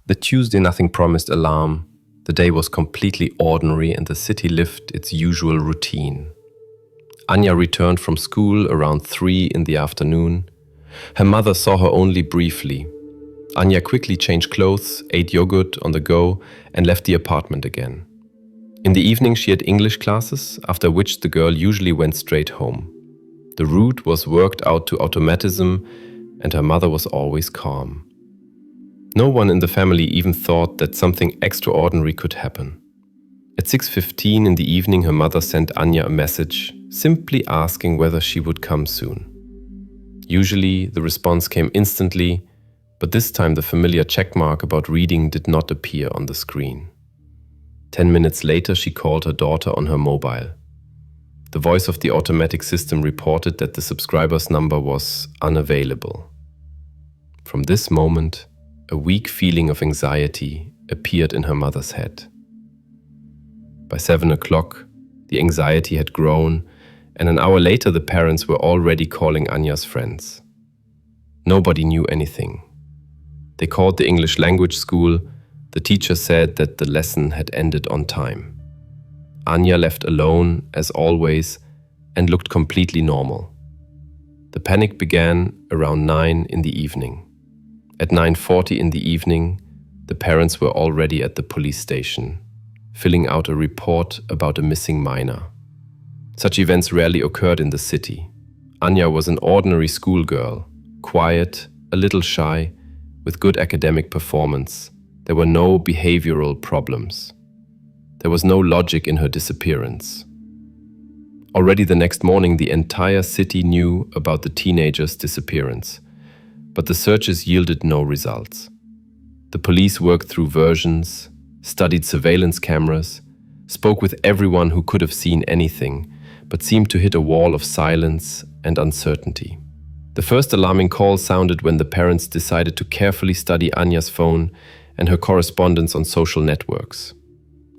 The Tuesday nothing promised alarm. The day was completely ordinary and the city lived its usual routine. Anja returned from school around 3 in the afternoon. Her mother saw her only briefly. Anja quickly changed clothes, ate yogurt on the go, and left the apartment again. In the evening she had English classes, after which the girl usually went straight home. The route was worked out to automatism, and her mother was always calm. No one in the family even thought that something extraordinary could happen. At 6:15 in the evening, her mother sent Anja a message, simply asking whether she would come soon. Usually, the response came instantly, but this time the familiar checkmark about reading did not appear on the screen. 10 minutes later, she called her daughter on her mobile. The voice of the automatic system reported that the subscriber's number was unavailable. From this moment, a weak feeling of anxiety appeared in her mother's head. By 7 o'clock, the anxiety had grown, and an hour later the parents were already calling Anja's friends. Nobody knew anything. They called the English language school. The teacher said that the lesson had ended on time. Anja left alone, as always, and looked completely normal. The panic began around 9 in the evening. At 9:40 in the evening, the parents were already at the police station, filling out a report about a missing minor. Such events rarely occurred in the city. Anja was an ordinary schoolgirl, quiet, a little shy, with good academic performance. There were no behavioral problems. There was no logic in her disappearance. Already the next morning, the entire city knew about the teenager's disappearance, but the searches yielded no results. The police worked through versions, studied surveillance cameras, spoke with everyone who could have seen anything, but seemed to hit a wall of silence and uncertainty. The first alarming call sounded when the parents decided to carefully study Anja's phone and her correspondence on social networks.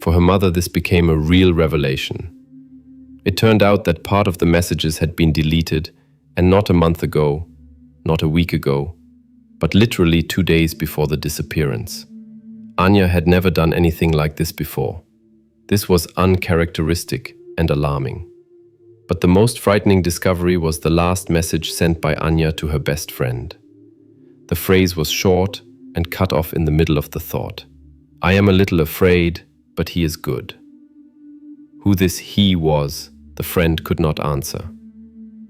For her mother, this became a real revelation. It turned out that part of the messages had been deleted, and not a month ago, not a week ago, but literally 2 days before the disappearance. Anja had never done anything like this before. This was uncharacteristic and alarming. But the most frightening discovery was the last message sent by Anja to her best friend. The phrase was short and cut off in the middle of the thought. "I am a little afraid, but he is good." Who this he was, the friend could not answer.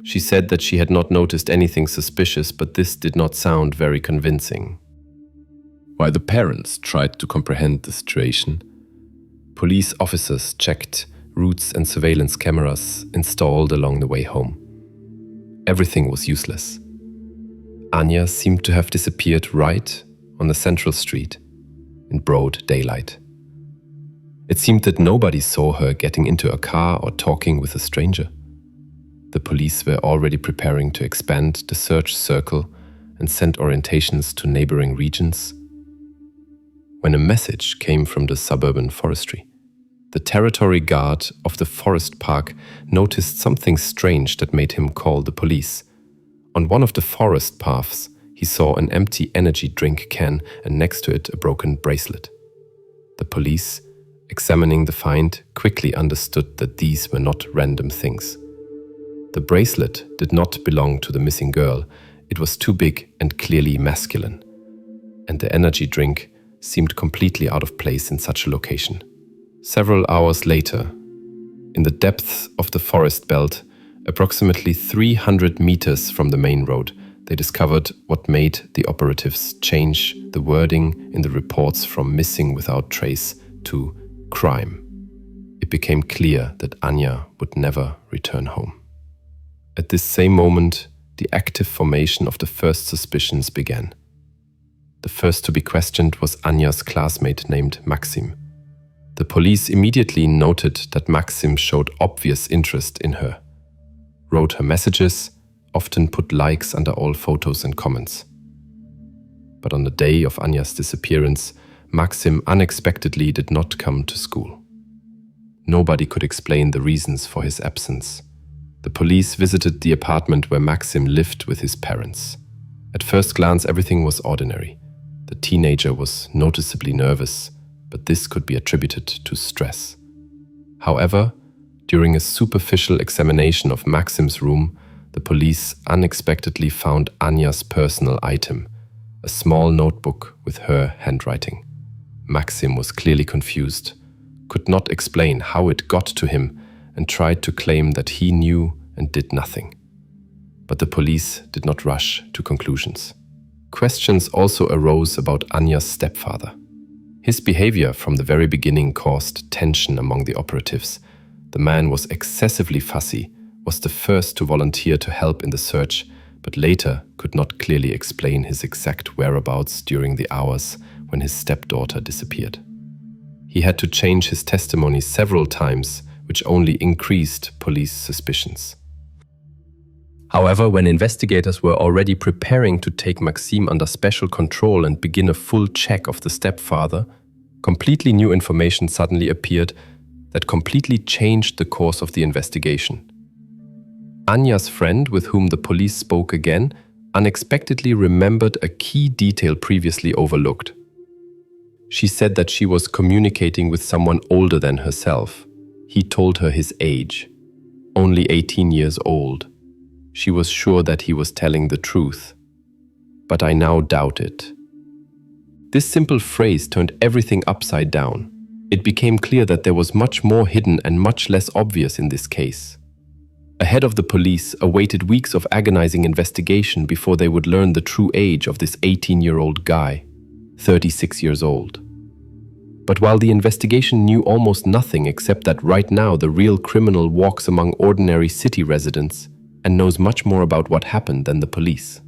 She said that she had not noticed anything suspicious, but this did not sound very convincing. While the parents tried to comprehend the situation, police officers checked routes and surveillance cameras installed along the way home. Everything was useless. Anja seemed to have disappeared right on the central street in broad daylight. It seemed that nobody saw her getting into a car or talking with a stranger. The police were already preparing to expand the search circle and send orientations to neighboring regions when a message came from the suburban forestry. The territory guard of the forest park noticed something strange that made him call the police. On one of the forest paths, he saw an empty energy drink can and next to it a broken bracelet. The police, examining the find, quickly understood that these were not random things. The bracelet did not belong to the missing girl. It was too big and clearly masculine. And the energy drink seemed completely out of place in such a location. Several hours later, in the depths of the forest belt, approximately 300 meters from the main road, they discovered what made the operatives change the wording in the reports from missing without trace to crime. It became clear that Anja would never return home. At this same moment, the active formation of the first suspicions began. The first to be questioned was Anja's classmate named Maxim. The police immediately noted that Maxim showed obvious interest in her, wrote her messages, often put likes under all photos and comments. But on the day of Anja's disappearance, Maxim unexpectedly did not come to school. Nobody could explain the reasons for his absence. The police visited the apartment where Maxim lived with his parents. At first glance, everything was ordinary. The teenager was noticeably nervous, but this could be attributed to stress. However, during a superficial examination of Maxim's room, the police unexpectedly found Anja's personal item, a small notebook with her handwriting. Maxim was clearly confused, could not explain how it got to him, and tried to claim that he knew and did nothing. But the police did not rush to conclusions. Questions also arose about Anja's stepfather. His behavior from the very beginning caused tension among the operatives. The man was excessively fussy, was the first to volunteer to help in the search, but later could not clearly explain his exact whereabouts during the hours when his stepdaughter disappeared. He had to change his testimony several times, which only increased police suspicions. However, when investigators were already preparing to take Maxime under special control and begin a full check of the stepfather, completely new information suddenly appeared that completely changed the course of the investigation. Anja's friend, with whom the police spoke again, unexpectedly remembered a key detail previously overlooked. She said that she was communicating with someone older than herself. He told her his age, only 18 years old. She was sure that he was telling the truth, but I now doubt it. This simple phrase turned everything upside down. It became clear that there was much more hidden and much less obvious in this case. Ahead of the police awaited weeks of agonizing investigation before they would learn the true age of this 18-year-old guy, 36 years old. But while the investigation knew almost nothing except that right now the real criminal walks among ordinary city residents and knows much more about what happened than the police.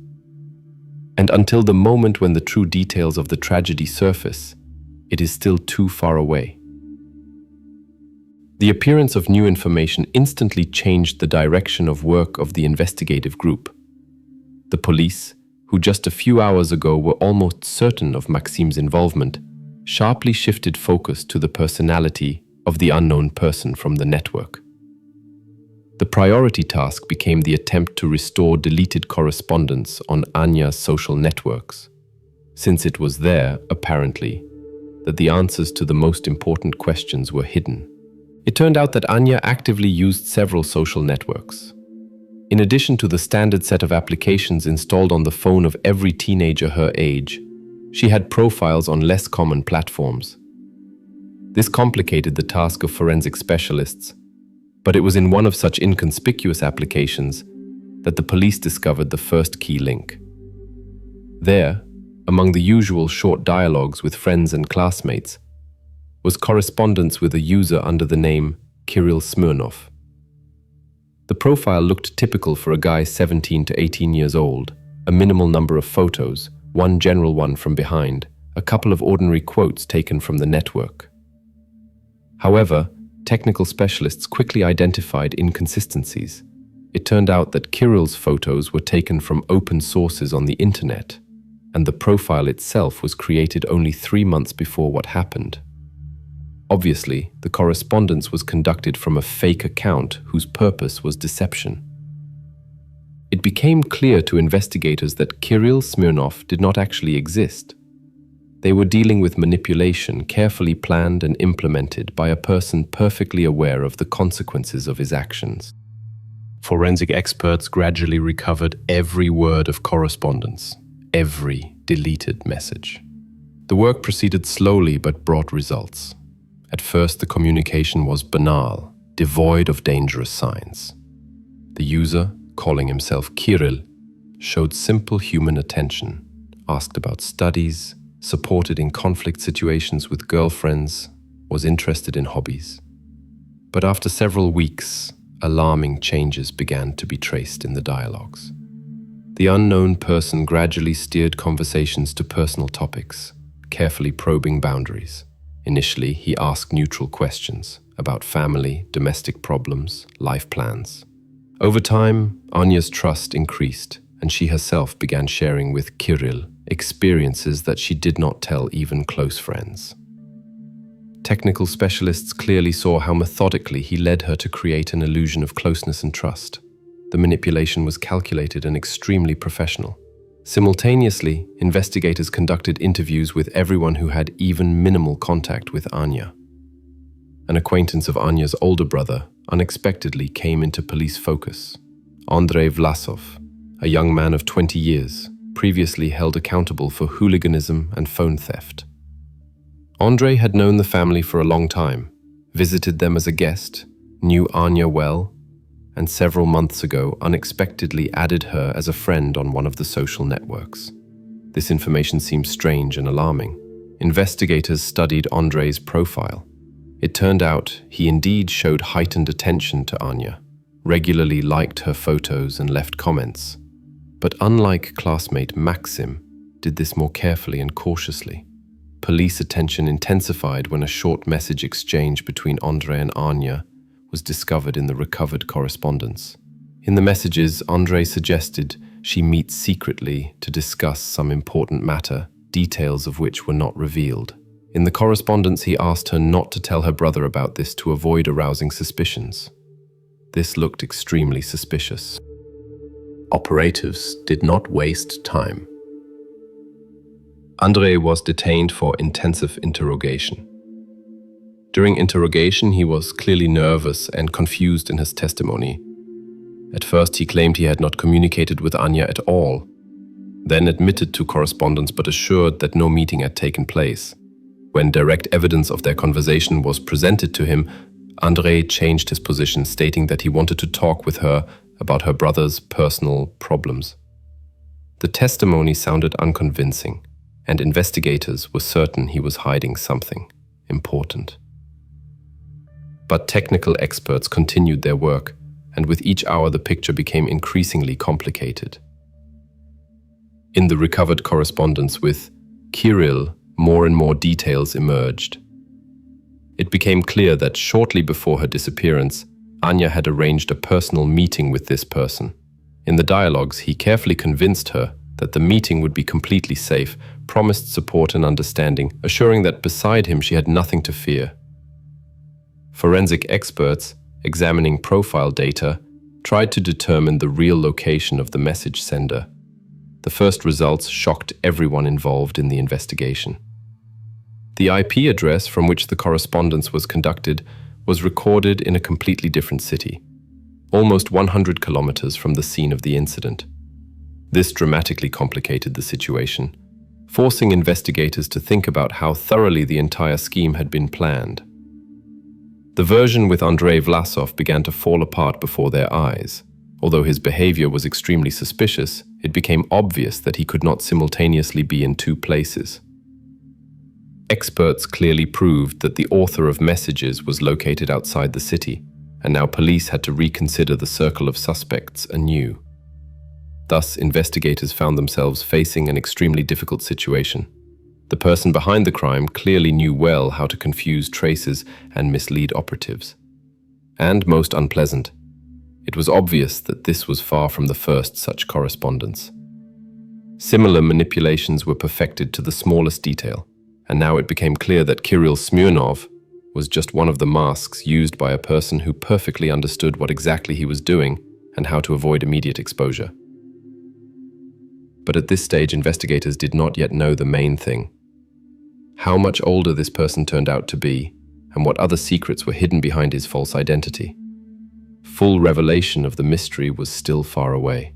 And until the moment when the true details of the tragedy surface, it is still too far away. The appearance of new information instantly changed the direction of work of the investigative group. The police, who just a few hours ago were almost certain of Maxime's involvement, sharply shifted focus to the personality of the unknown person from the network. The priority task became the attempt to restore deleted correspondence on Anja's social networks, since it was there, apparently, that the answers to the most important questions were hidden. It turned out that Anja actively used several social networks. In addition to the standard set of applications installed on the phone of every teenager her age, she had profiles on less common platforms. This complicated the task of forensic specialists, but it was in one of such inconspicuous applications that the police discovered the first key link. There, among the usual short dialogues with friends and classmates, was correspondence with a user under the name Kirill Smirnov. The profile looked typical for a guy 17 to 18 years old, a minimal number of photos, one general one from behind, a couple of ordinary quotes taken from the network. However, technical specialists quickly identified inconsistencies. It turned out that Kirill's photos were taken from open sources on the internet, and the profile itself was created only 3 months before what happened. Obviously, the correspondence was conducted from a fake account whose purpose was deception. It became clear to investigators that Kirill Smirnov did not actually exist. They were dealing with manipulation carefully planned and implemented by a person perfectly aware of the consequences of his actions. Forensic experts gradually recovered every word of correspondence, every deleted message. The work proceeded slowly but brought results. At first, the communication was banal, devoid of dangerous signs. The user, calling himself Kirill, showed simple human attention, asked about studies, supported in conflict situations with girlfriends, was interested in hobbies. But after several weeks, alarming changes began to be traced in the dialogues. The unknown person gradually steered conversations to personal topics, carefully probing boundaries. Initially, he asked neutral questions about family, domestic problems, life plans. Over time, Anja's trust increased, and she herself began sharing with Kirill experiences that she did not tell even close friends. Technical specialists clearly saw how methodically he led her to create an illusion of closeness and trust. The manipulation was calculated and extremely professional. Simultaneously, investigators conducted interviews with everyone who had even minimal contact with Anja. An acquaintance of Anja's older brother unexpectedly came into police focus. Andrei Vlasov, a young man of 20 years, previously held accountable for hooliganism and phone theft. Andrei had known the family for a long time, visited them as a guest, knew Anja well, and several months ago unexpectedly added her as a friend on one of the social networks. This information seemed strange and alarming. Investigators studied Andrei's profile. It turned out he indeed showed heightened attention to Anja, regularly liked her photos and left comments. But unlike classmate Maxim, did this more carefully and cautiously. Police attention intensified when a short message exchange between Andrei and Anja was discovered in the recovered correspondence. In the messages, Andrei suggested she meet secretly to discuss some important matter, details of which were not revealed. In the correspondence, he asked her not to tell her brother about this to avoid arousing suspicions. This looked extremely suspicious. Operatives did not waste time. Andrei was detained for intensive interrogation. During interrogation, he was clearly nervous and confused in his testimony. At first, he claimed he had not communicated with Anja at all, then admitted to correspondence but assured that no meeting had taken place. When direct evidence of their conversation was presented to him, Andrei changed his position, stating that he wanted to talk with her about her brother's personal problems. The testimony sounded unconvincing, and investigators were certain he was hiding something important. But technical experts continued their work, and with each hour the picture became increasingly complicated. In the recovered correspondence with Kirill, more and more details emerged. It became clear that shortly before her disappearance, Anja had arranged a personal meeting with this person. In the dialogues, he carefully convinced her that the meeting would be completely safe, promised support and understanding, assuring that beside him she had nothing to fear. Forensic experts, examining profile data, tried to determine the real location of the message sender. The first results shocked everyone involved in the investigation. The IP address from which the correspondence was conducted was recorded in a completely different city, almost 100 kilometers from the scene of the incident. This dramatically complicated the situation, forcing investigators to think about how thoroughly the entire scheme had been planned. The version with Andrei Vlasov began to fall apart before their eyes. Although his behavior was extremely suspicious, it became obvious that he could not simultaneously be in two places. Experts clearly proved that the author of messages was located outside the city, and now police had to reconsider the circle of suspects anew. Thus, investigators found themselves facing an extremely difficult situation. The person behind the crime clearly knew well how to confuse traces and mislead operatives. And most unpleasant, it was obvious that this was far from the first such correspondence. Similar manipulations were perfected to the smallest detail, and now it became clear that Kirill Smirnov was just one of the masks used by a person who perfectly understood what exactly he was doing and how to avoid immediate exposure. But at this stage, investigators did not yet know the main thing: how much older this person turned out to be, and what other secrets were hidden behind his false identity. Full revelation of the mystery was still far away.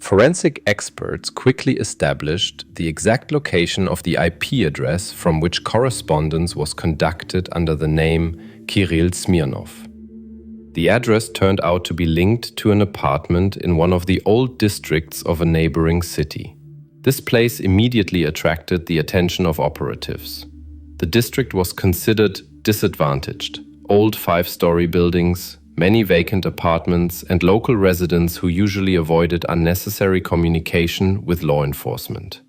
Forensic experts quickly established the exact location of the IP address from which correspondence was conducted under the name Kirill Smirnov. The address turned out to be linked to an apartment in one of the old districts of a neighboring city. This place immediately attracted the attention of operatives. The district was considered disadvantaged. Old 5-story buildings, many vacant apartments, and local residents who usually avoided unnecessary communication with law enforcement.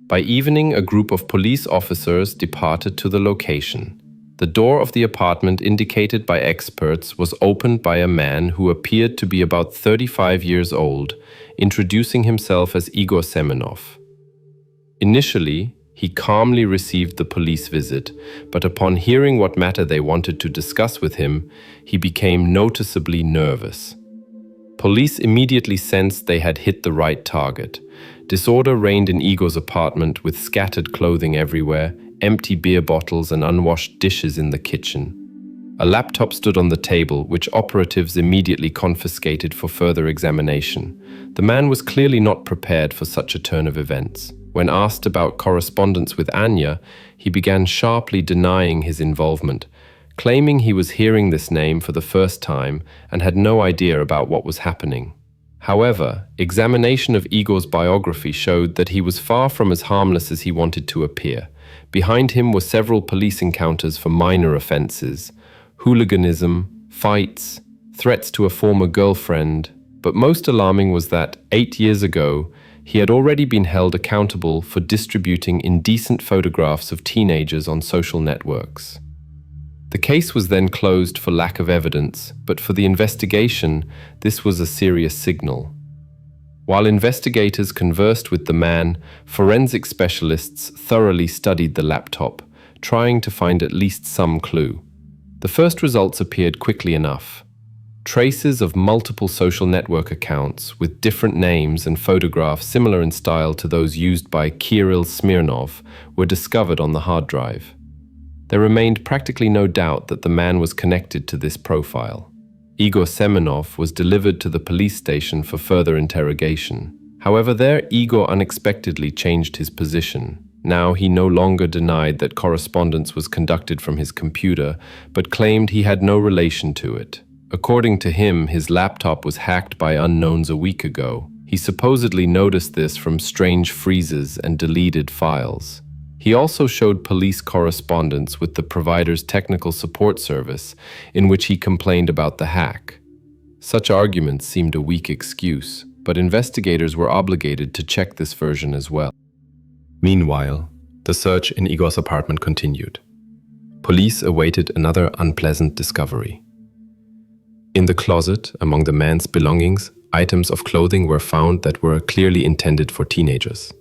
By evening, a group of police officers departed to the location. The door of the apartment indicated by experts was opened by a man who appeared to be about 35 years old, introducing himself as Igor Semenov. Initially, he calmly received the police visit, but upon hearing what matter they wanted to discuss with him, he became noticeably nervous. Police immediately sensed they had hit the right target. Disorder reigned in Igor's apartment with scattered clothing everywhere, empty beer bottles and unwashed dishes in the kitchen. A laptop stood on the table, which operatives immediately confiscated for further examination. The man was clearly not prepared for such a turn of events. When asked about correspondence with Anja, he began sharply denying his involvement, claiming he was hearing this name for the first time and had no idea about what was happening. However, examination of Igor's biography showed that he was far from as harmless as he wanted to appear. Behind him were several police encounters for minor offenses, hooliganism, fights, threats to a former girlfriend, but most alarming was that 8 years ago, he had already been held accountable for distributing indecent photographs of teenagers on social networks. The case was then closed for lack of evidence, but for the investigation, this was a serious signal. While investigators conversed with the man, forensic specialists thoroughly studied the laptop, trying to find at least some clue. The first results appeared quickly enough. Traces of multiple social network accounts with different names and photographs similar in style to those used by Kirill Smirnov were discovered on the hard drive. There remained practically no doubt that the man was connected to this profile. Igor Semenov was delivered to the police station for further interrogation. However, there Igor unexpectedly changed his position. Now he no longer denied that correspondence was conducted from his computer, but claimed he had no relation to it. According to him, his laptop was hacked by unknowns a week ago. He supposedly noticed this from strange freezes and deleted files. He also showed police correspondence with the provider's technical support service, in which he complained about the hack. Such arguments seemed a weak excuse, but investigators were obligated to check this version as well. Meanwhile, the search in Igor's apartment continued. Police awaited another unpleasant discovery. In the closet, among the man's belongings, items of clothing were found that were clearly intended for teenagers.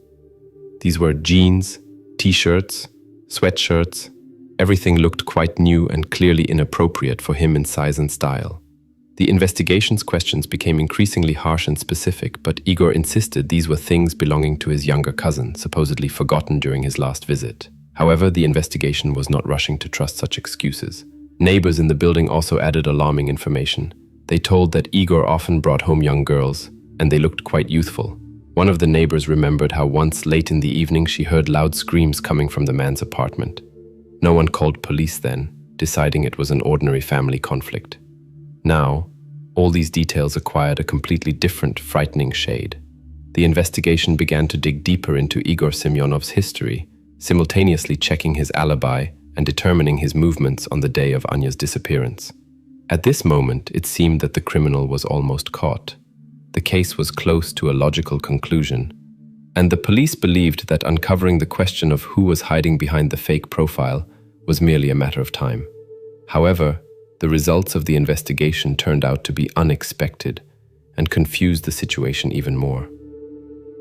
These were jeans, t-shirts, sweatshirts. Everything looked quite new and clearly inappropriate for him in size and style. The investigation's questions became increasingly harsh and specific, but Igor insisted these were things belonging to his younger cousin, supposedly forgotten during his last visit. However, the investigation was not rushing to trust such excuses. Neighbors in the building also added alarming information. They told that Igor often brought home young girls, and they looked quite youthful. One of the neighbors remembered how once late in the evening she heard loud screams coming from the man's apartment. No one called police then, deciding it was an ordinary family conflict. Now, all these details acquired a completely different, frightening shade. The investigation began to dig deeper into Igor Semyonov's history, simultaneously checking his alibi and determining his movements on the day of Anja's disappearance. At this moment, it seemed that the criminal was almost caught. The case was close to a logical conclusion, and the police believed that uncovering the question of who was hiding behind the fake profile was merely a matter of time. However, the results of the investigation turned out to be unexpected and confused the situation even more.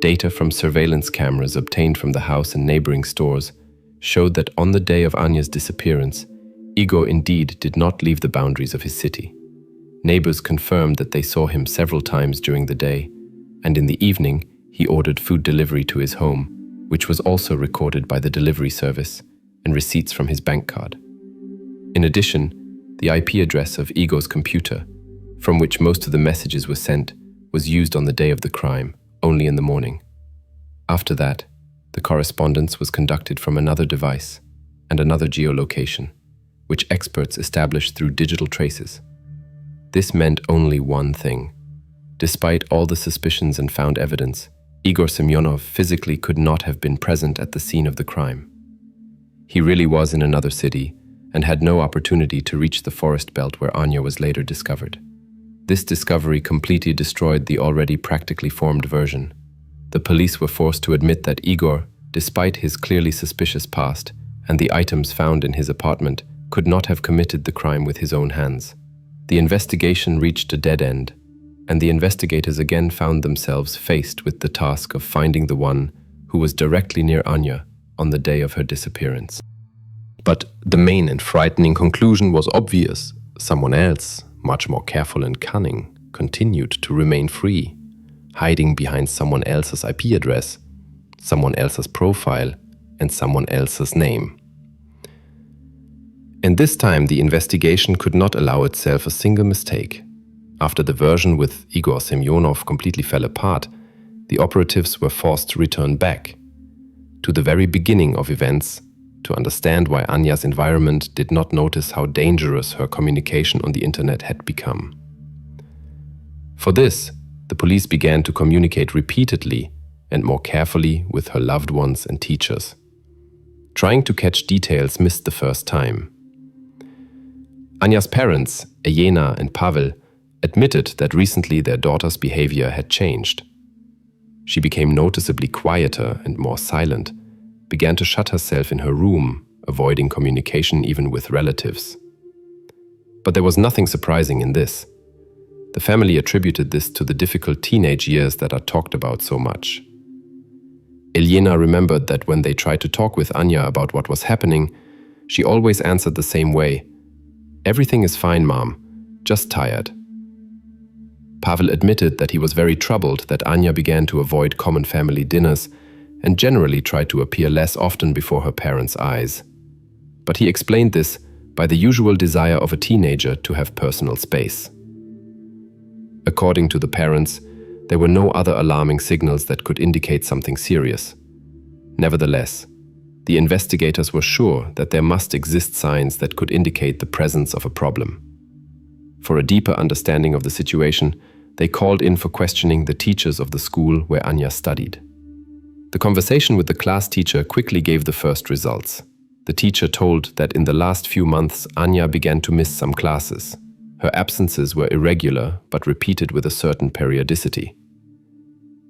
Data from surveillance cameras obtained from the house and neighboring stores showed that on the day of Anja's disappearance, Igor indeed did not leave the boundaries of his city. Neighbors confirmed that they saw him several times during the day, and in the evening, he ordered food delivery to his home, which was also recorded by the delivery service and receipts from his bank card. In addition, the IP address of Igor's computer, from which most of the messages were sent, was used on the day of the crime, only in the morning. After that, the correspondence was conducted from another device and another geolocation, which experts established through digital traces. This meant only one thing. Despite all the suspicions and found evidence, Igor Semyonov physically could not have been present at the scene of the crime. He really was in another city and had no opportunity to reach the forest belt where Anja was later discovered. This discovery completely destroyed the already practically formed version. The police were forced to admit that Igor, despite his clearly suspicious past and the items found in his apartment, could not have committed the crime with his own hands. The investigation reached a dead end, and the investigators again found themselves faced with the task of finding the one who was directly near Anja on the day of her disappearance. But the main and frightening conclusion was obvious. Someone else, much more careful and cunning, continued to remain free, hiding behind someone else's IP address, someone else's profile, and someone else's name. And this time, the investigation could not allow itself a single mistake. After the version with Igor Semyonov completely fell apart, the operatives were forced to return back to the very beginning of events to understand why Anja's environment did not notice how dangerous her communication on the internet had become. For this, the police began to communicate repeatedly and more carefully with her loved ones and teachers. Trying to catch details missed the first time. Anja's parents, Elena and Pavel, admitted that recently their daughter's behavior had changed. She became noticeably quieter and more silent, began to shut herself in her room, avoiding communication even with relatives. But there was nothing surprising in this. The family attributed this to the difficult teenage years that are talked about so much. Elena remembered that when they tried to talk with Anja about what was happening, she always answered the same way: "Everything is fine, Mom, just tired." Pavel admitted that he was very troubled that Anja began to avoid common family dinners and generally tried to appear less often before her parents' eyes. But he explained this by the usual desire of a teenager to have personal space. According to the parents, there were no other alarming signals that could indicate something serious. Nevertheless, the investigators were sure that there must exist signs that could indicate the presence of a problem. For a deeper understanding of the situation, they called in for questioning the teachers of the school where Anja studied. The conversation with the class teacher quickly gave the first results. The teacher told that in the last few months, Anja began to miss some classes. Her absences were irregular, but repeated with a certain periodicity.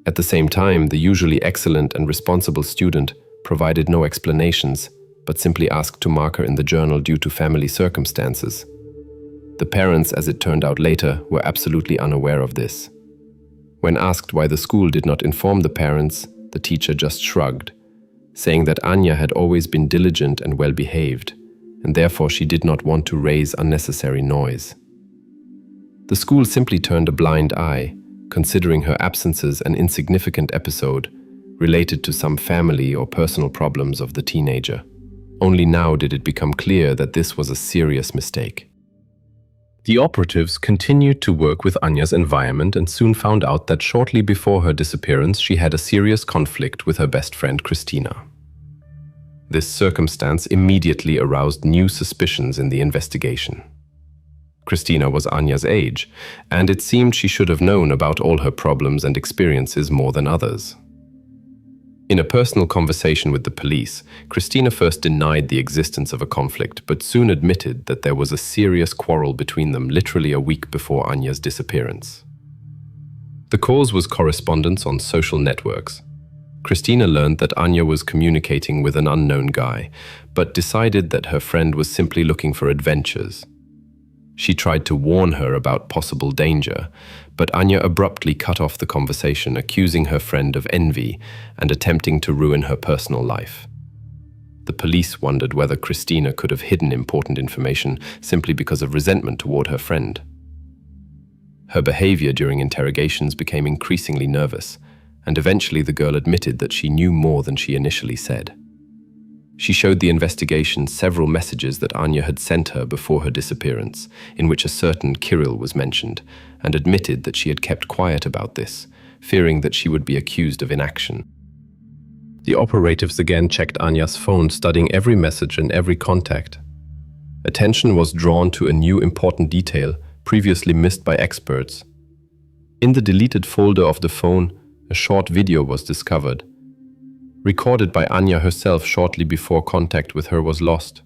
At the same time, the usually excellent and responsible student provided no explanations, but simply asked to mark her in the journal due to family circumstances. The parents, as it turned out later, were absolutely unaware of this. When asked why the school did not inform the parents, the teacher just shrugged, saying that Anja had always been diligent and well-behaved, and therefore she did not want to raise unnecessary noise. The school simply turned a blind eye, considering her absences an insignificant episode related to some family or personal problems of the teenager. Only now did it become clear that this was a serious mistake. The operatives continued to work with Anja's environment and soon found out that shortly before her disappearance, she had a serious conflict with her best friend Christina. This circumstance immediately aroused new suspicions in the investigation. Christina was Anja's age, and it seemed she should have known about all her problems and experiences more than others. In a personal conversation with the police, Christina first denied the existence of a conflict, but soon admitted that there was a serious quarrel between them literally a week before Anja's disappearance. The cause was correspondence on social networks. Christina learned that Anja was communicating with an unknown guy, but decided that her friend was simply looking for adventures. She tried to warn her about possible danger, but Anja abruptly cut off the conversation, accusing her friend of envy and attempting to ruin her personal life. The police wondered whether Christina could have hidden important information simply because of resentment toward her friend. Her behavior during interrogations became increasingly nervous, and eventually the girl admitted that she knew more than she initially said. She showed the investigation several messages that Anja had sent her before her disappearance, in which a certain Kirill was mentioned, and admitted that she had kept quiet about this, fearing that she would be accused of inaction. The operatives again checked Anja's phone, studying every message and every contact. Attention was drawn to a new important detail previously missed by experts. In the deleted folder of the phone, a short video was discovered, recorded by Anja herself shortly before contact with her was lost.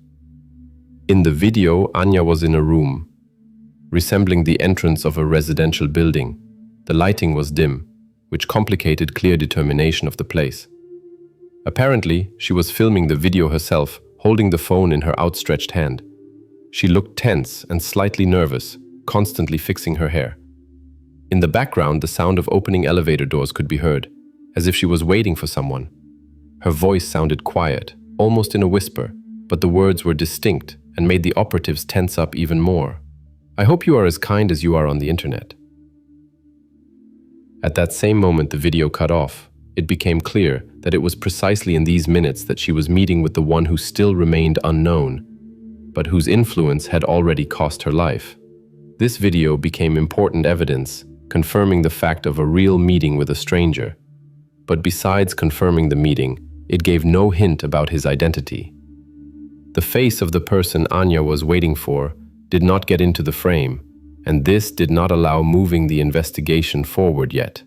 In the video, Anja was in a room, resembling the entrance of a residential building. The lighting was dim, which complicated clear determination of the place. Apparently, she was filming the video herself, holding the phone in her outstretched hand. She looked tense and slightly nervous, constantly fixing her hair. In the background, the sound of opening elevator doors could be heard, as if she was waiting for someone. Her voice sounded quiet, almost in a whisper, but the words were distinct and made the operatives tense up even more. "I hope you are as kind as you are on the internet. At that same moment, the video cut off. It became clear that it was precisely in these minutes that she was meeting with the one who still remained unknown, but whose influence had already cost her life. This video became important evidence, confirming the fact of a real meeting with a stranger. But besides confirming the meeting, it gave no hint about his identity. The face of the person Anja was waiting for did not get into the frame, and this did not allow moving the investigation forward yet.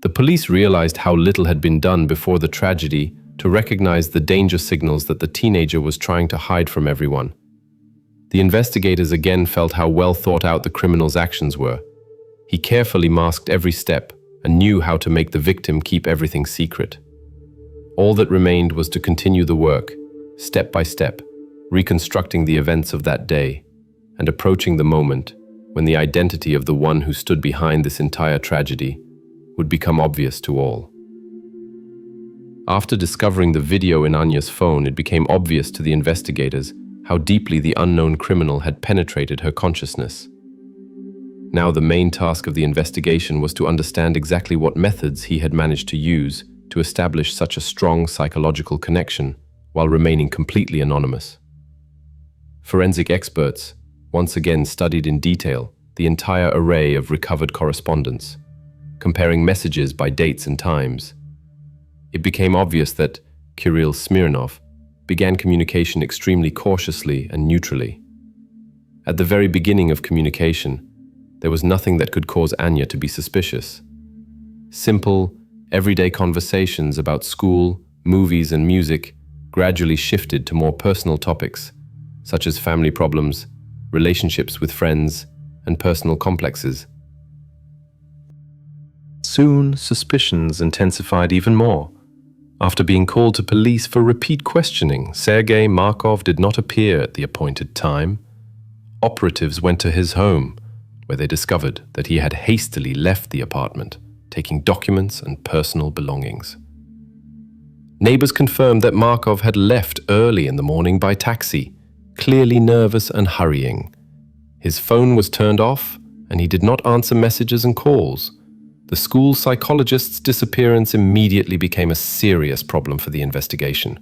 The police realized how little had been done before the tragedy to recognize the danger signals that the teenager was trying to hide from everyone. The investigators again felt how well thought out the criminal's actions were. He carefully masked every step and knew how to make the victim keep everything secret. All that remained was to continue the work, step by step, reconstructing the events of that day and approaching the moment when the identity of the one who stood behind this entire tragedy would become obvious to all. After discovering the video in Anja's phone, it became obvious to the investigators how deeply the unknown criminal had penetrated her consciousness. Now the main task of the investigation was to understand exactly what methods he had managed to use to establish such a strong psychological connection while remaining completely anonymous. Forensic experts once again studied in detail the entire array of recovered correspondence, comparing messages by dates and times. It became obvious that Kirill Smirnov began communication extremely cautiously and neutrally. At the very beginning of communication, there was nothing that could cause Anja to be suspicious. Simple, everyday conversations about school, movies, and music gradually shifted to more personal topics, such as family problems, relationships with friends, and personal complexes. Soon, suspicions intensified even more. After being called to police for repeat questioning, Sergei Markov did not appear at the appointed time. Operatives went to his home, where they discovered that he had hastily left the apartment, taking documents and personal belongings. Neighbors confirmed that Markov had left early in the morning by taxi, clearly nervous and hurrying. His phone was turned off, and he did not answer messages and calls. The school psychologist's disappearance immediately became a serious problem for the investigation.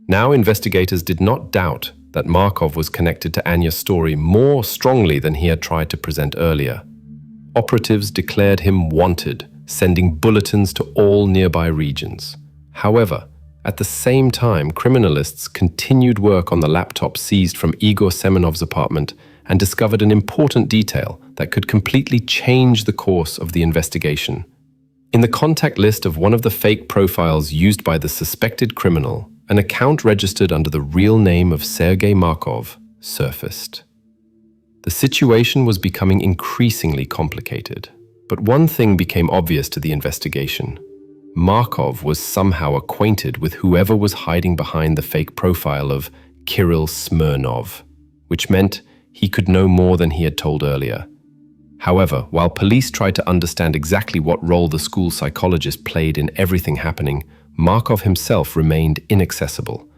Now investigators did not doubt that Markov was connected to Anja's story more strongly than he had tried to present earlier. Operatives declared him wanted, sending bulletins to all nearby regions. However, at the same time, criminalists continued work on the laptop seized from Igor Semenov's apartment and discovered an important detail that could completely change the course of the investigation. In the contact list of one of the fake profiles used by the suspected criminal, an account registered under the real name of Sergei Markov surfaced. The situation was becoming increasingly complicated, but one thing became obvious to the investigation. Markov was somehow acquainted with whoever was hiding behind the fake profile of Kirill Smirnov, which meant he could know more than he had told earlier. However, while police tried to understand exactly what role the school psychologist played in everything happening, Markov himself remained inaccessible.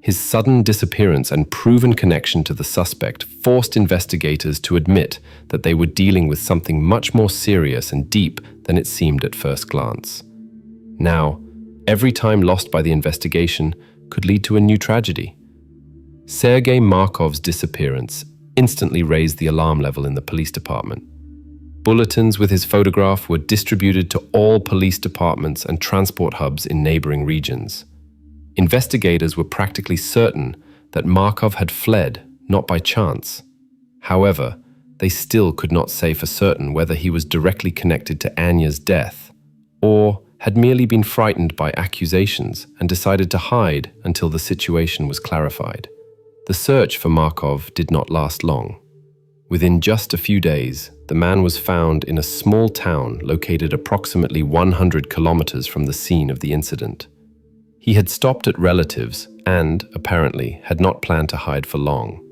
His sudden disappearance and proven connection to the suspect forced investigators to admit that they were dealing with something much more serious and deep than it seemed at first glance. Now, every time lost by the investigation could lead to a new tragedy. Sergei Markov's disappearance instantly raised the alarm level in the police department. Bulletins with his photograph were distributed to all police departments and transport hubs in neighboring regions. Investigators were practically certain that Markov had fled, not by chance. However, they still could not say for certain whether he was directly connected to Anja's death, or had merely been frightened by accusations and decided to hide until the situation was clarified. The search for Markov did not last long. Within just a few days, the man was found in a small town located approximately 100 kilometers from the scene of the incident. He had stopped at relatives and, apparently, had not planned to hide for long.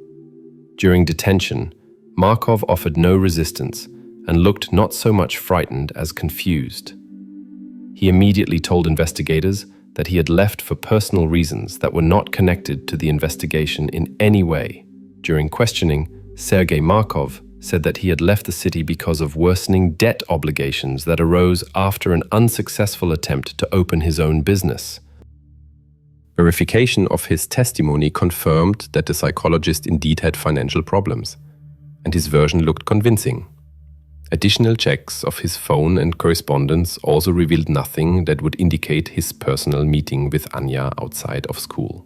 During detention, Markov offered no resistance and looked not so much frightened as confused. He immediately told investigators that he had left for personal reasons that were not connected to the investigation in any way. During questioning, Sergei Markov said that he had left the city because of worsening debt obligations that arose after an unsuccessful attempt to open his own business. Verification of his testimony confirmed that the psychologist indeed had financial problems, and his version looked convincing. Additional checks of his phone and correspondence also revealed nothing that would indicate his personal meeting with Anja outside of school.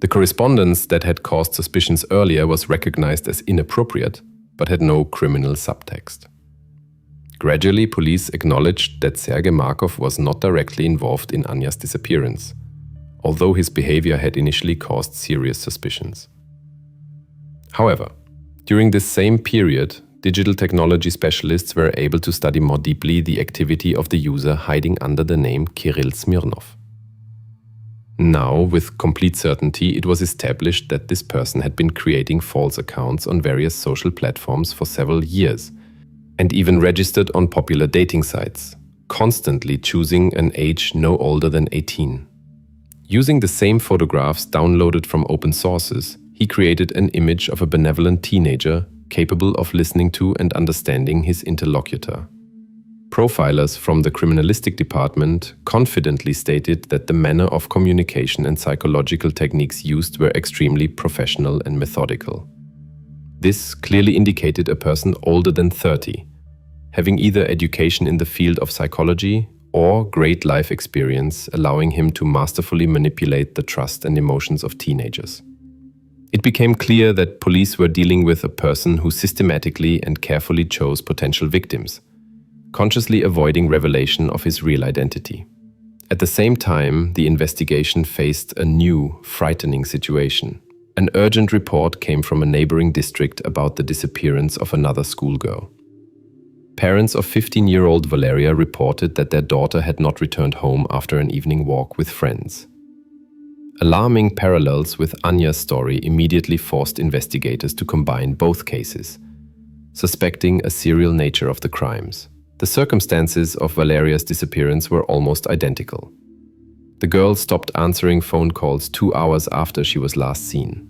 The correspondence that had caused suspicions earlier was recognized as inappropriate, but had no criminal subtext. Gradually, police acknowledged that Sergei Markov was not directly involved in Anja's disappearance, although his behavior had initially caused serious suspicions. However, during this same period, digital technology specialists were able to study more deeply the activity of the user hiding under the name Kirill Smirnov. Now, with complete certainty, it was established that this person had been creating false accounts on various social platforms for several years, and even registered on popular dating sites, constantly choosing an age no older than 18. Using the same photographs downloaded from open sources, he created an image of a benevolent teenager capable of listening to and understanding his interlocutor. Profilers from the criminalistic department confidently stated that the manner of communication and psychological techniques used were extremely professional and methodical. This clearly indicated a person older than 30, having either education in the field of psychology or great life experience, allowing him to masterfully manipulate the trust and emotions of teenagers. It became clear that police were dealing with a person who systematically and carefully chose potential victims, consciously avoiding revelation of his real identity. At the same time, the investigation faced a new, frightening situation. An urgent report came from a neighboring district about the disappearance of another schoolgirl. Parents of 15-year-old Valeria reported that their daughter had not returned home after an evening walk with friends. Alarming parallels with Anja's story immediately forced investigators to combine both cases, suspecting a serial nature of the crimes. The circumstances of Valeria's disappearance were almost identical. The girl stopped answering phone calls 2 hours after she was last seen.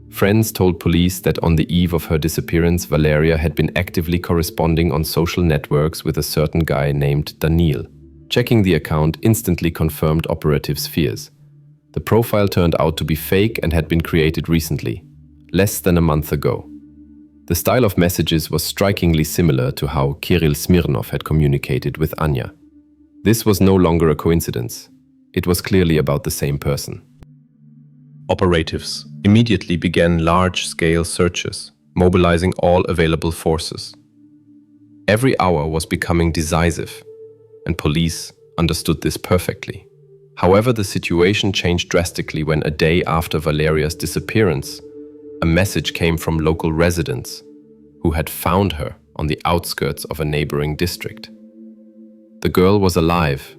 Friends told police that on the eve of her disappearance, Valeria had been actively corresponding on social networks with a certain guy named Daniil. Checking the account instantly confirmed operatives' fears. The profile turned out to be fake and had been created recently, less than a month ago. The style of messages was strikingly similar to how Kirill Smirnov had communicated with Anja. This was no longer a coincidence. It was clearly about the same person. Operatives immediately began large-scale searches, mobilizing all available forces. Every hour was becoming decisive, and police understood this perfectly. However, the situation changed drastically when a day after Valeria's disappearance, a message came from local residents who had found her on the outskirts of a neighboring district. The girl was alive,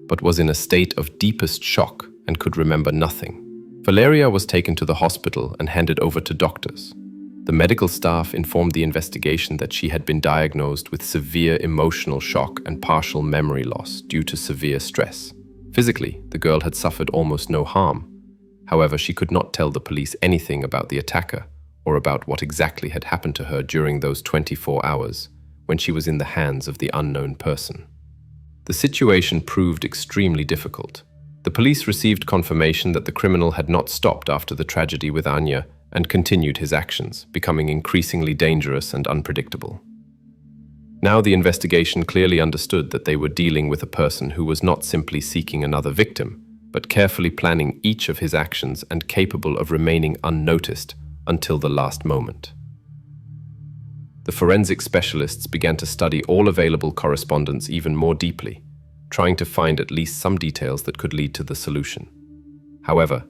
but was in a state of deepest shock and could remember nothing. Valeria was taken to the hospital and handed over to doctors. The medical staff informed the investigation that she had been diagnosed with severe emotional shock and partial memory loss due to severe stress. Physically, the girl had suffered almost no harm. However, she could not tell the police anything about the attacker or about what exactly had happened to her during those 24 hours when she was in the hands of the unknown person. The situation proved extremely difficult. The police received confirmation that the criminal had not stopped after the tragedy with Anja and continued his actions, becoming increasingly dangerous and unpredictable. Now the investigation clearly understood that they were dealing with a person who was not simply seeking another victim, but carefully planning each of his actions and capable of remaining unnoticed until the last moment. The forensic specialists began to study all available correspondence even more deeply, trying to find at least some details that could lead to the solution. However,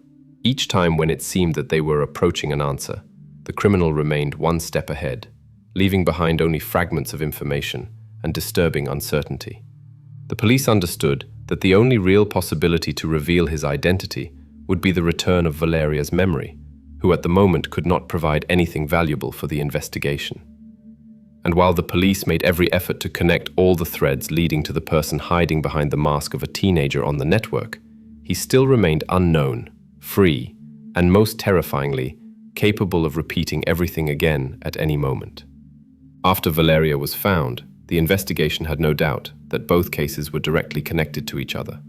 each time when it seemed that they were approaching an answer, the criminal remained one step ahead, leaving behind only fragments of information and disturbing uncertainty. The police understood that the only real possibility to reveal his identity would be the return of Valeria's memory, who at the moment could not provide anything valuable for the investigation. And while the police made every effort to connect all the threads leading to the person hiding behind the mask of a teenager on the network, he still remained unknown, free, and most terrifyingly, capable of repeating everything again at any moment. After Valeria was found, the investigation had no doubt that both cases were directly connected to each other.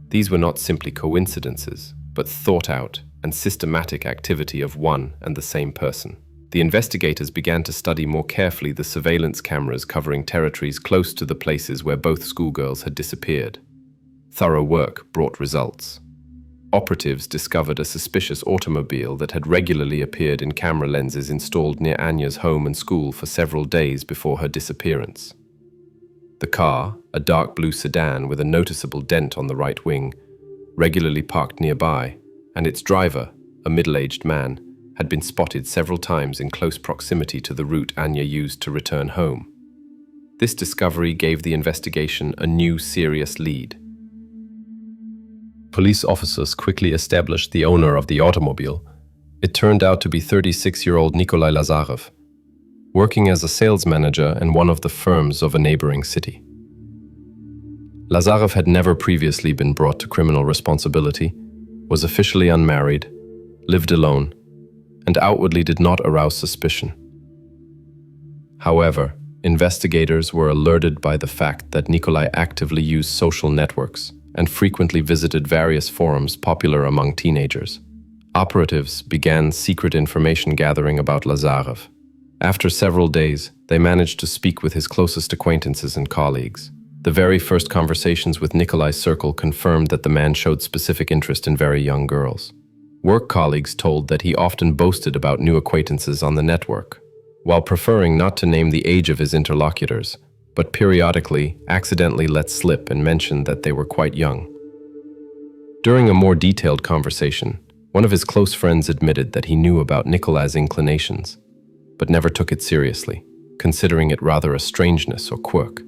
These were not simply coincidences, but thought-out and systematic activity of one and the same person. The investigators began to study more carefully the surveillance cameras covering territories close to the places where both schoolgirls had disappeared. Thorough work brought results. Operatives discovered a suspicious automobile that had regularly appeared in camera lenses installed near Anja's home and school for several days before her disappearance. The car, a dark blue sedan with a noticeable dent on the right wing, regularly parked nearby, and its driver, a middle-aged man, had been spotted several times in close proximity to the route Anja used to return home. This discovery gave the investigation a new serious lead. Police officers quickly established the owner of the automobile. It turned out to be 36-year-old Nikolai Lazarev, working as a sales manager in one of the firms of a neighboring city. Lazarev had never previously been brought to criminal responsibility, was officially unmarried, lived alone, and outwardly did not arouse suspicion. However, investigators were alerted by the fact that Nikolai actively used social networks and frequently visited various forums popular among teenagers. Operatives began secret information gathering about Lazarev. After several days, they managed to speak with his closest acquaintances and colleagues. The very first conversations with Nikolai's circle confirmed that the man showed specific interest in very young girls. Work colleagues told that he often boasted about new acquaintances on the network, while preferring not to name the age of his interlocutors, but periodically accidentally let slip and mention that they were quite young. During a more detailed conversation, one of his close friends admitted that he knew about Nikolai's inclinations, but never took it seriously, considering it rather a strangeness or quirk,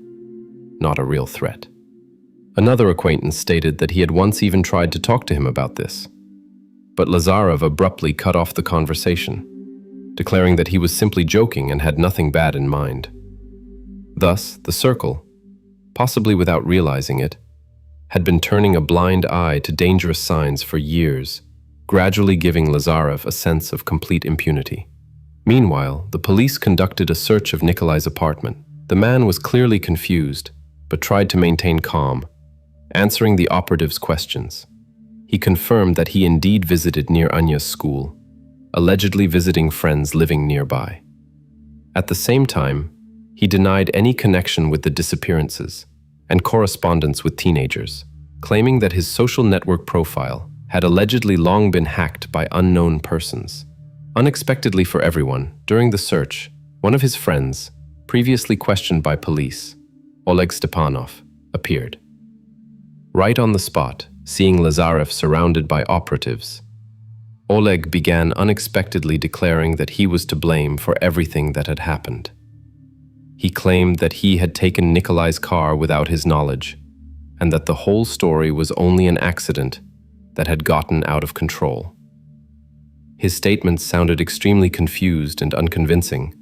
not a real threat. Another acquaintance stated that he had once even tried to talk to him about this, but Lazarev abruptly cut off the conversation, declaring that he was simply joking and had nothing bad in mind. Thus, the circle, possibly without realizing it, had been turning a blind eye to dangerous signs for years, gradually giving Lazarev a sense of complete impunity. Meanwhile, the police conducted a search of Nikolai's apartment. The man was clearly confused, but tried to maintain calm, answering the operatives' questions. He confirmed that he indeed visited near Anja's school, allegedly visiting friends living nearby. At the same time, he denied any connection with the disappearances and correspondence with teenagers, claiming that his social network profile had allegedly long been hacked by unknown persons. Unexpectedly for everyone, during the search, one of his friends, previously questioned by police, Oleg Stepanov, appeared. Right on the spot, seeing Lazarev surrounded by operatives, Oleg began unexpectedly declaring that he was to blame for everything that had happened. He claimed that he had taken Nikolai's car without his knowledge, and that the whole story was only an accident that had gotten out of control. His statements sounded extremely confused and unconvincing,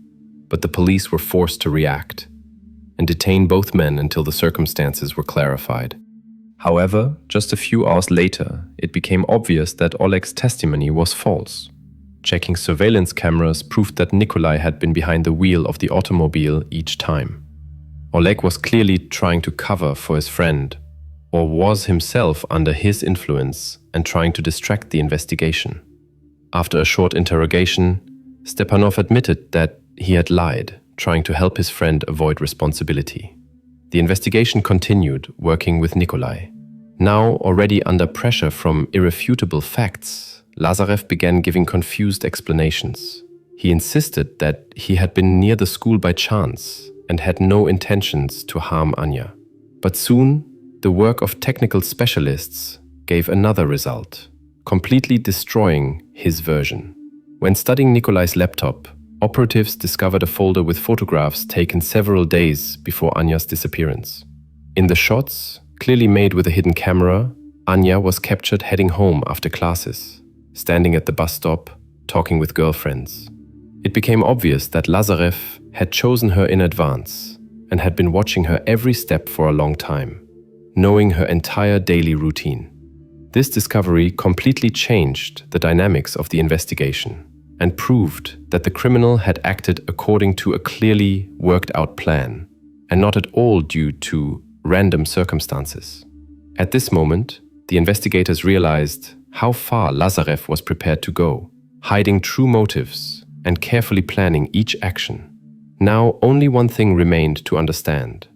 but the police were forced to react and detain both men until the circumstances were clarified. However, just a few hours later, it became obvious that Oleg's testimony was false. Checking surveillance cameras proved that Nikolai had been behind the wheel of the automobile each time. Oleg was clearly trying to cover for his friend, or was himself under his influence and trying to distract the investigation. After a short interrogation, Stepanov admitted that he had lied, trying to help his friend avoid responsibility. The investigation continued, working with Nikolai. Now, already under pressure from irrefutable facts, Lazarev began giving confused explanations. He insisted that he had been near the school by chance and had no intentions to harm Anja. But soon, the work of technical specialists gave another result, completely destroying his version. When studying Nikolai's laptop, operatives discovered a folder with photographs taken several days before Anja's disappearance. In the shots, clearly made with a hidden camera, Anja was captured heading home after classes, standing at the bus stop, talking with girlfriends. It became obvious that Lazarev had chosen her in advance and had been watching her every step for a long time, knowing her entire daily routine. This discovery completely changed the dynamics of the investigation. and proved that the criminal had acted according to a clearly worked-out plan, and not at all due to random circumstances. At this moment, the investigators realized how far Lazarev was prepared to go, hiding true motives and carefully planning each action. Now, only one thing remained to understand.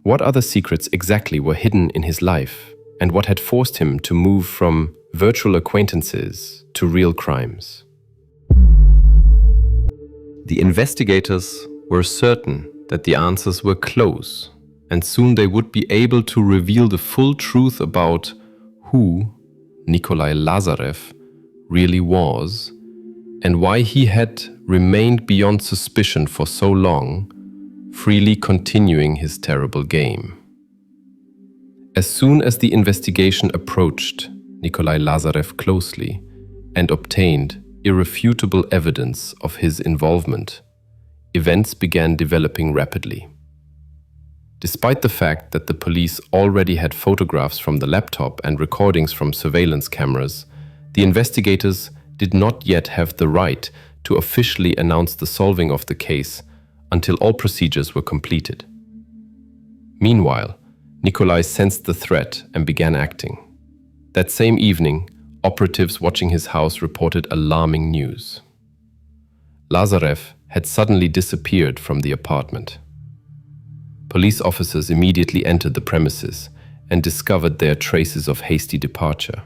What other secrets exactly were hidden in his life, and what had forced him to move from virtual acquaintances to real crimes? The investigators were certain that the answers were close, and soon they would be able to reveal the full truth about who Nikolai Lazarev really was and why he had remained beyond suspicion for so long, freely continuing his terrible game. As soon as the investigation approached Nikolai Lazarev closely and obtained irrefutable evidence of his involvement, events began developing rapidly. Despite the fact that the police already had photographs from the laptop and recordings from surveillance cameras, the investigators did not yet have the right to officially announce the solving of the case until all procedures were completed. Meanwhile, Nikolai sensed the threat and began acting. That same evening, operatives watching his house reported alarming news. Lazarev had suddenly disappeared from the apartment. Police officers immediately entered the premises and discovered there traces of hasty departure.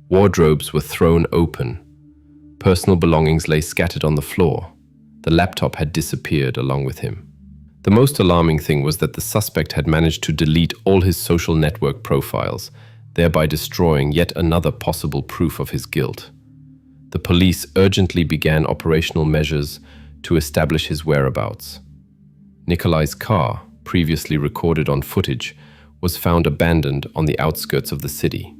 Wardrobes were thrown open. Personal belongings lay scattered on the floor. The laptop had disappeared along with him. The most alarming thing was that the suspect had managed to delete all his social network profiles, thereby destroying yet another possible proof of his guilt. The police urgently began operational measures to establish his whereabouts. Nikolai's car, previously recorded on footage, was found abandoned on the outskirts of the city.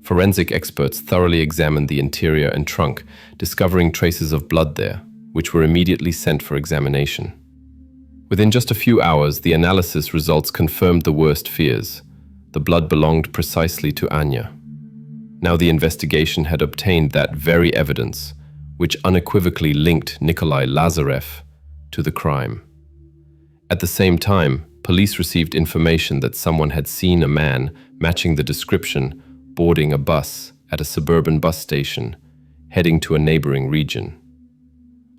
Forensic experts thoroughly examined the interior and trunk, discovering traces of blood there, which were immediately sent for examination. Within just a few hours, the analysis results confirmed the worst fears. The blood belonged precisely to Anja. Now the investigation had obtained that very evidence, which unequivocally linked Nikolai Lazarev to the crime. At the same time, police received information that someone had seen a man matching the description boarding a bus at a suburban bus station, heading to a neighboring region.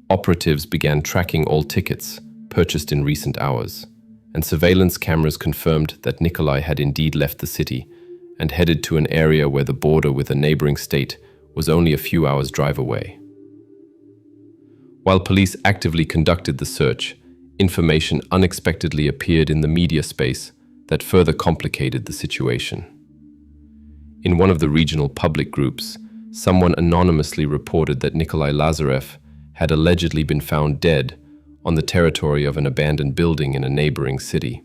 Operatives began tracking all tickets purchased in recent hours, and surveillance cameras confirmed that Nikolai had indeed left the city and headed to an area where the border with a neighboring state was only a few hours' drive away. While police actively conducted the search, information unexpectedly appeared in the media space that further complicated the situation. In one of the regional public groups, someone anonymously reported that Nikolai Lazarev had allegedly been found dead on the territory of an abandoned building in a neighboring city.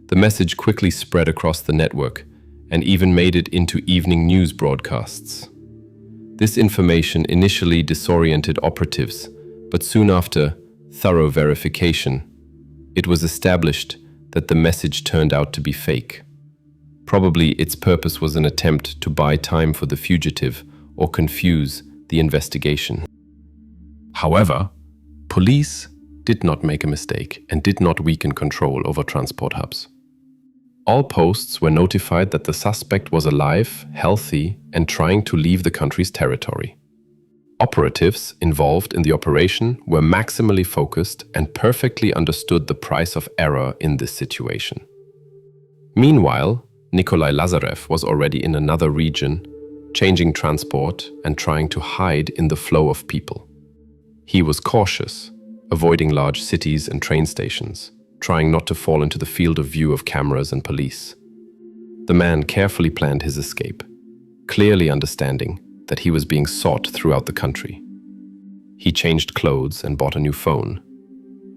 The message quickly spread across the network and even made it into evening news broadcasts. This information initially disoriented operatives, but soon after thorough verification, it was established that the message turned out to be fake. Probably its purpose was an attempt to buy time for the fugitive or confuse the investigation. However, police did not make a mistake and did not weaken control over transport hubs. All posts were notified that the suspect was alive, healthy, and trying to leave the country's territory. Operatives involved in the operation were maximally focused and perfectly understood the price of error in this situation. Meanwhile, Nikolai Lazarev was already in another region, changing transport and trying to hide in the flow of people. He was cautious, avoiding large cities and train stations, trying not to fall into the field of view of cameras and police. The man carefully planned his escape, clearly understanding that he was being sought throughout the country. He changed clothes and bought a new phone,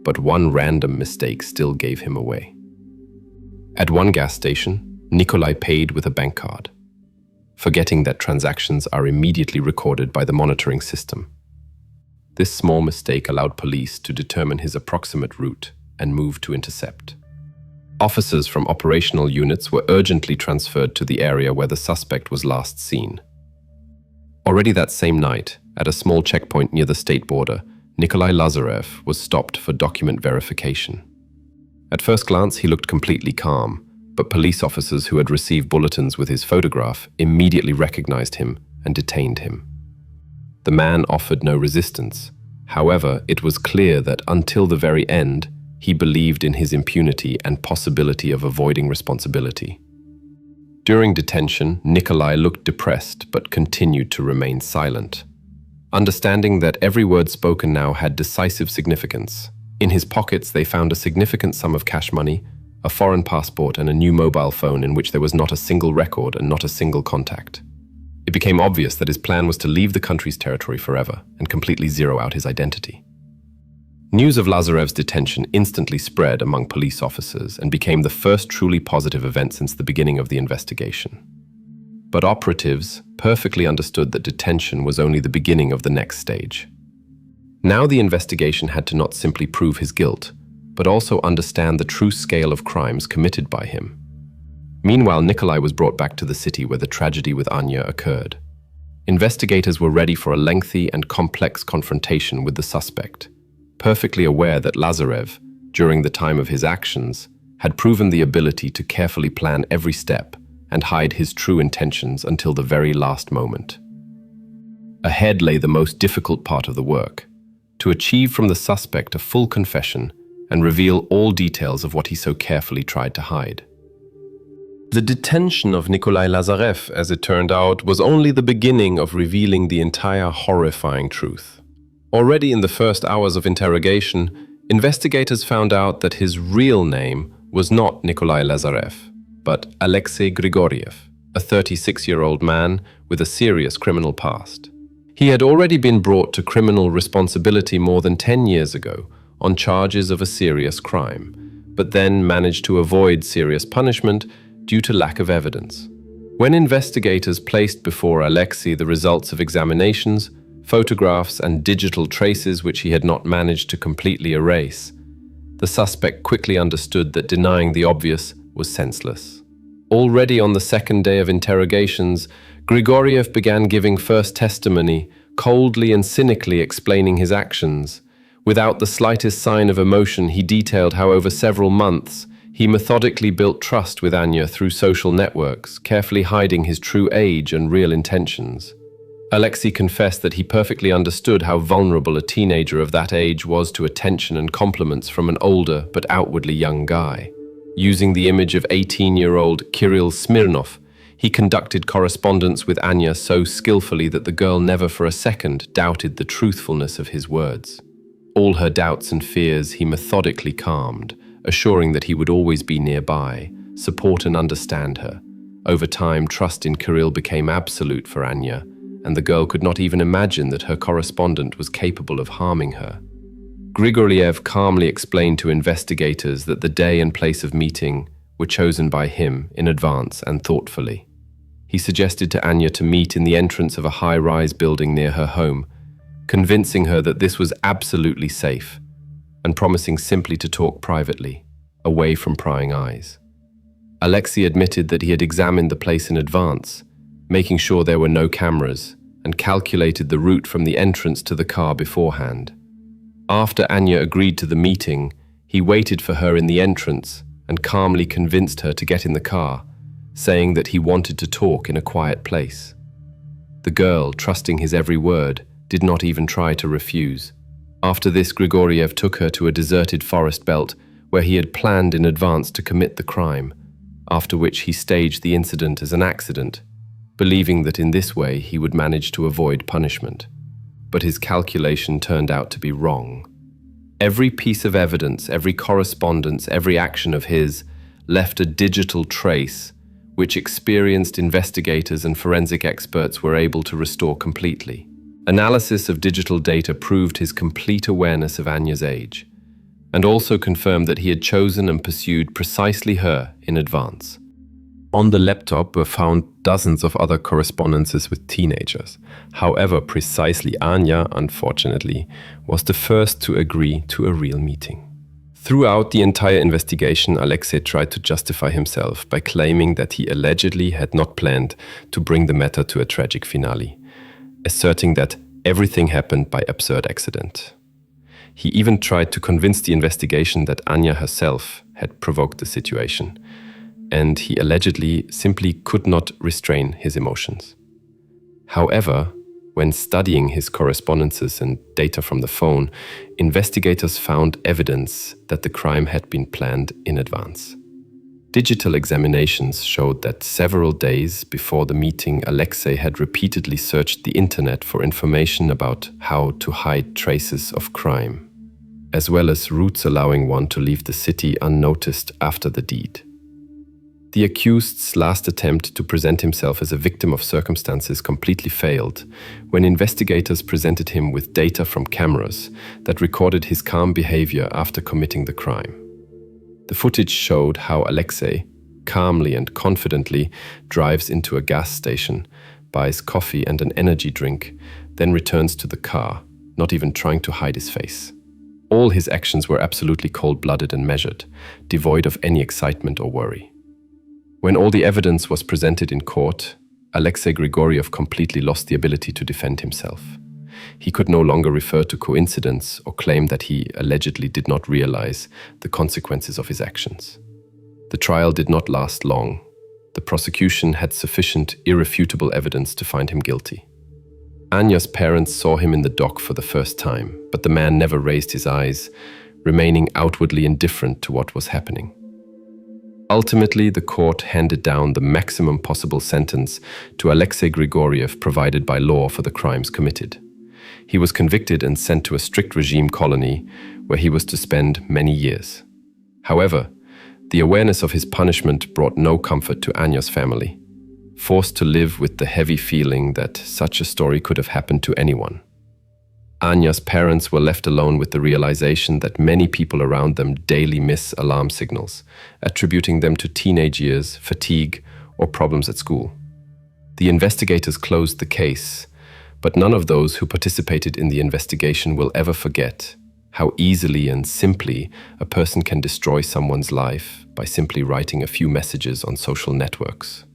but one random mistake still gave him away. At one gas station, Nikolai paid with a bank card, forgetting that transactions are immediately recorded by the monitoring system. This small mistake allowed police to determine his approximate route and move to intercept. Officers from operational units were urgently transferred to the area where the suspect was last seen. Already Already that same night, at a small checkpoint near the state border, Nikolai Lazarev was stopped for document verification. At first glance, he looked completely calm, but police officers who had received bulletins with his photograph immediately recognized him and detained him. The man offered no resistance. However, it was clear that until the very end, he believed in his impunity and possibility of avoiding responsibility. During detention, Nikolai looked depressed but continued to remain silent. Understanding that every word spoken now had decisive significance, in his pockets they found a significant sum of cash money, a foreign passport and a new mobile phone in which there was not a single record and not a single contact. It became obvious that his plan was to leave the country's territory forever and completely zero out his identity. News of Lazarev's detention instantly spread among police officers and became the first truly positive event since the beginning of the investigation. But operatives perfectly understood that detention was only the beginning of the next stage. Now the investigation had to not simply prove his guilt, but also understand the true scale of crimes committed by him. Meanwhile, Nikolai was brought back to the city where the tragedy with Anja occurred. Investigators were ready for a lengthy and complex confrontation with the suspect, perfectly aware that Lazarev, during the time of his actions, had proven the ability to carefully plan every step and hide his true intentions until the very last moment. Ahead lay the most difficult part of the work, to achieve from the suspect a full confession and reveal all details of what he so carefully tried to hide. The detention of Nikolai Lazarev, as it turned out, was only the beginning of revealing the entire horrifying truth. Already in the first hours of interrogation, investigators found out that his real name was not Nikolai Lazarev, but Alexei Grigoriev, a 36-year-old man with a serious criminal past. He had already been brought to criminal responsibility more than 10 years ago on charges of a serious crime, but then managed to avoid serious punishment due to lack of evidence. When investigators placed before Alexei the results of examinations, photographs and digital traces which he had not managed to completely erase, the suspect quickly understood that denying the obvious was senseless. Already on the second day of interrogations, Grigoriev began giving first testimony, coldly and cynically explaining his actions. Without the slightest sign of emotion, he detailed how over several months he methodically built trust with Anja through social networks, carefully hiding his true age and real intentions. Alexei confessed that he perfectly understood how vulnerable a teenager of that age was to attention and compliments from an older but outwardly young guy. Using the image of 18-year-old Kirill Smirnov, he conducted correspondence with Anja so skillfully that the girl never for a second doubted the truthfulness of his words. All her doubts and fears he methodically calmed, assuring that he would always be nearby, support and understand her. Over time, trust in Kirill became absolute for Anja, and the girl could not even imagine that her correspondent was capable of harming her. Grigoriev calmly explained to investigators that the day and place of meeting were chosen by him in advance and thoughtfully. He suggested to Anja to meet in the entrance of a high-rise building near her home, convincing her that this was absolutely safe, and promising simply to talk privately, away from prying eyes. Alexei admitted that he had examined the place in advance, making sure there were no cameras, and calculated the route from the entrance to the car beforehand. After Anja agreed to the meeting, he waited for her in the entrance and calmly convinced her to get in the car, saying that he wanted to talk in a quiet place. The girl, trusting his every word, did not even try to refuse. After this, Grigoriev took her to a deserted forest belt where he had planned in advance to commit the crime, after which he staged the incident as an accident, believing that in this way he would manage to avoid punishment. But his calculation turned out to be wrong. Every piece of evidence, every correspondence, every action of his left a digital trace which experienced investigators and forensic experts were able to restore completely. Analysis of digital data proved his complete awareness of Anja's age, and also confirmed that he had chosen and pursued precisely her in advance. On the laptop were found dozens of other correspondences with teenagers. However, precisely Anja, unfortunately, was the first to agree to a real meeting. Throughout the entire investigation, Alexei tried to justify himself by claiming that he allegedly had not planned to bring the matter to a tragic finale. asserting that everything happened by absurd accident. He even tried to convince the investigation that Anja herself had provoked the situation, and he allegedly simply could not restrain his emotions. However, when studying his correspondences and data from the phone, investigators found evidence that the crime had been planned in advance. Digital examinations showed that several days before the meeting, Alexei had repeatedly searched the internet for information about how to hide traces of crime, as well as routes allowing one to leave the city unnoticed after the deed. The accused's last attempt to present himself as a victim of circumstances completely failed when investigators presented him with data from cameras that recorded his calm behavior after committing the crime. The footage showed how Alexei, calmly and confidently, drives into a gas station, buys coffee and an energy drink, then returns to the car, not even trying to hide his face. All his actions were absolutely cold-blooded and measured, devoid of any excitement or worry. When all the evidence was presented in court, Alexei Grigoriev completely lost the ability to defend himself. He could no longer refer to coincidence or claim that he allegedly did not realize the consequences of his actions. The trial did not last long. The prosecution had sufficient, irrefutable evidence to find him guilty. Anja's parents saw him in the dock for the first time, but the man never raised his eyes, remaining outwardly indifferent to what was happening. Ultimately, the court handed down the maximum possible sentence to Alexei Grigoriev provided by law for the crimes committed. He was convicted and sent to a strict regime colony where he was to spend many years. However, the awareness of his punishment brought no comfort to Anja's family, forced to live with the heavy feeling that such a story could have happened to anyone. Anja's parents were left alone with the realization that many people around them daily miss alarm signals, attributing them to teenage years, fatigue, or problems at school. The investigators closed the case, but none of those who participated in the investigation will ever forget how easily and simply a person can destroy someone's life by simply writing a few messages on social networks.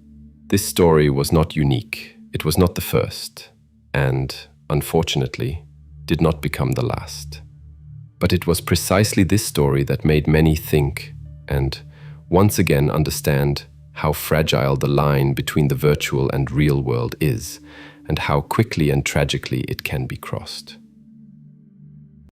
This story was not unique, it was not the first, and, unfortunately, did not become the last. But it was precisely this story that made many think and once again understand how fragile the line between the virtual and real world is, and how quickly and tragically it can be crossed.